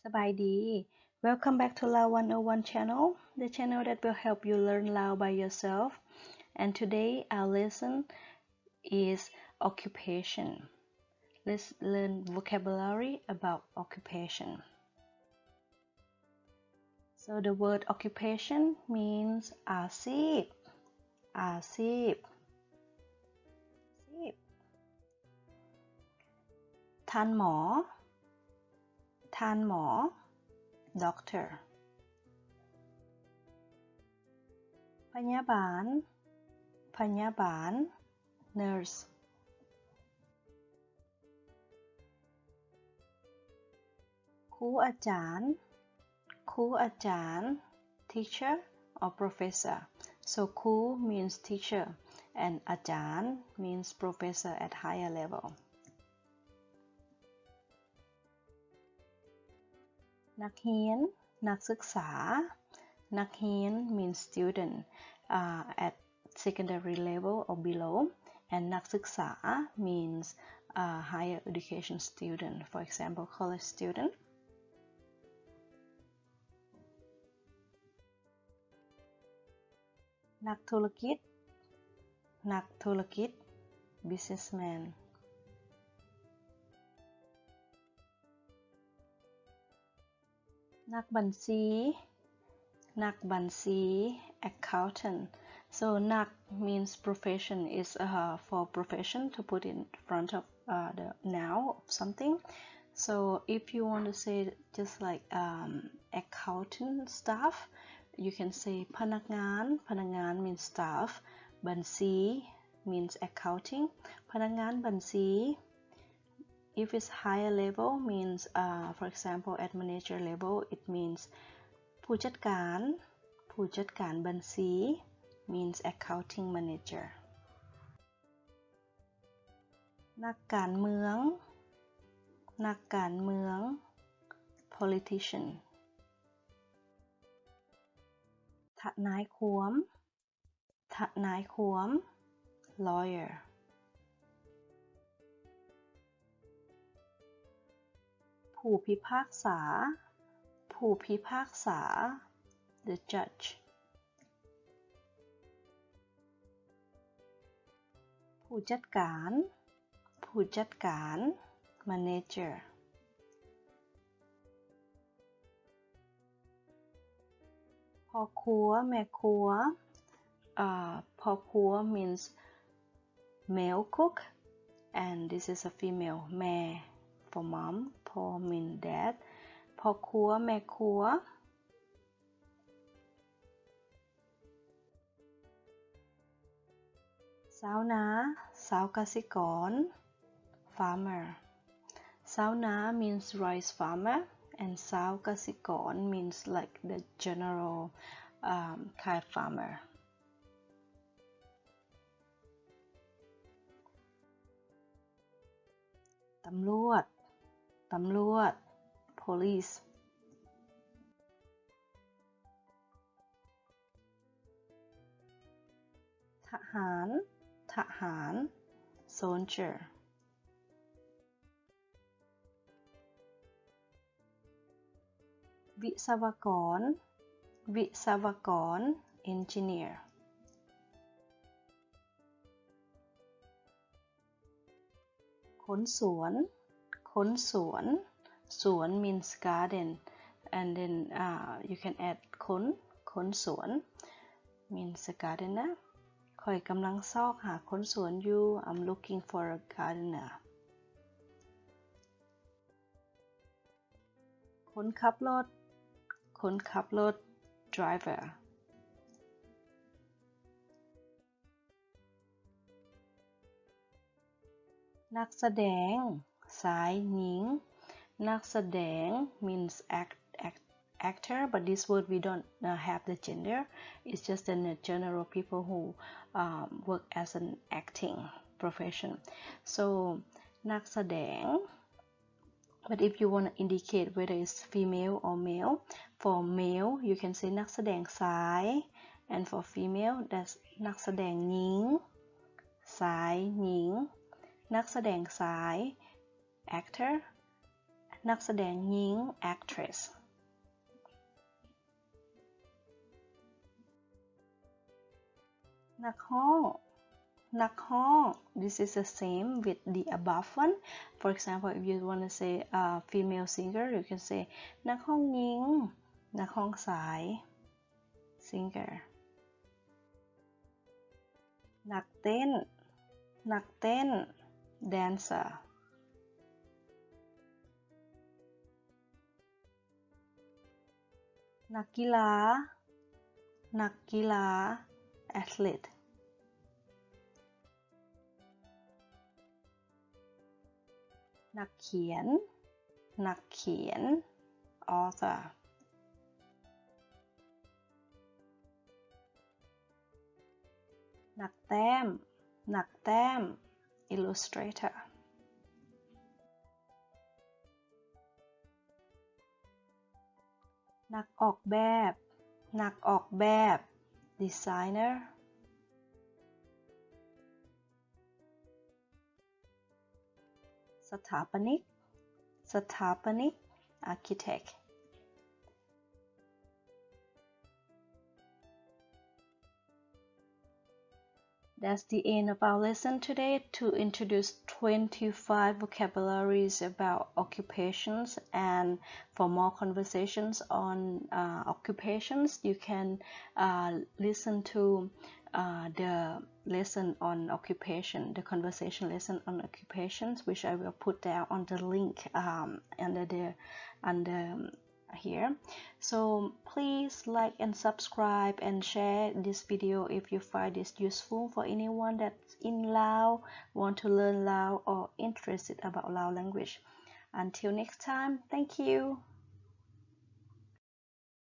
สบายดี Welcome back to Lao 101 channel, the channel that will help you learn Lao by yourself. And today our lesson is occupation. Let's learn vocabulary about occupation. So the word occupation means อาชีพ อาชีพ ท่านหมอ ท่านหมอ doctor พยาบาล พยาบาล nurse ครูอาจารย์ ครูอาจารย์ teacher or professor. So ครู means teacher and อาจารย์ means professor at higher level. นักเรียน นักศึกษา นักเรียน means student at secondary level or below, and นักศึกษา means higher education student, for example college student. นักธุรกิจ นักธุรกิจ businessman. นักบัญชี นักบัญชี accountant. So นัก means profession is for profession to put in front of the noun of something. So if you want to say just like accountant staff, you can say พนักงาน พนักงาน means staff. บัญชี means accounting. พนักงานบัญชี if it's higher level means for example at manager level it means ผู้จัดการ ผู้จัดการบัญชี means accounting manager. นักการเมือง นักการเมือง politician. ทนายความ ทนายความ lawyer. ผู้พิพากษา ผู้พิพากษา the judge. ผู้จัดการ ผู้จัดการ manager. พ่อครัว แม่ครัวพ่อครัว means male cook and this is a female แม่ for mom, พ่อ mean dad. พ่อครัว แม่ครัว ชาวนา ชาวเกษตรกร farmer. ชาวนา means rice farmer and ชาวเกษตรกร means like the general kind of farmer. ตำรวจ ตำรวจ police. ทหาร ทหาร soldier. วิศวกร วิศวกร engineer. คนสวน คนสวน สวน means garden and then you can add คน คนสวน means a gardener. ข้อยกำลังซอกหาคนสวนอยู่ I'm looking for a gardener. คนขับรถ คนขับรถ driver. นักแสดง ชายหญิง นักแสดง means actor, but this word we don't have the gender. It's just the general people who work as an acting profession. So นักแสดง but if you want to indicate whether it's female or male, for male you can say นักแสดงชาย and for female that's นักแสดงหญิง ชายหญิง นักแสดงชาย actor นักแสดงหญิง actress นักร้อง this is the same with the above one. For example, if you want to say female singer, you can say นักร้องหญิง นักร้องสาย singer นักเต้น dancer นักกีฬา athlete นักเขียน author นักแต้ม Illustrator นักออกแบบ Designer สถาปนิก Architect. That's the end of our lesson today to introduce 25 vocabularies about occupations, and for more conversations on occupations, you can listen to the lesson on occupation, the conversation lesson on occupations, which I will put down on the link under here. So please like and subscribe and share this video if you find this useful for anyone that's in Lao, want to learn Lao, or interested about Lao language. Until next time, thank you.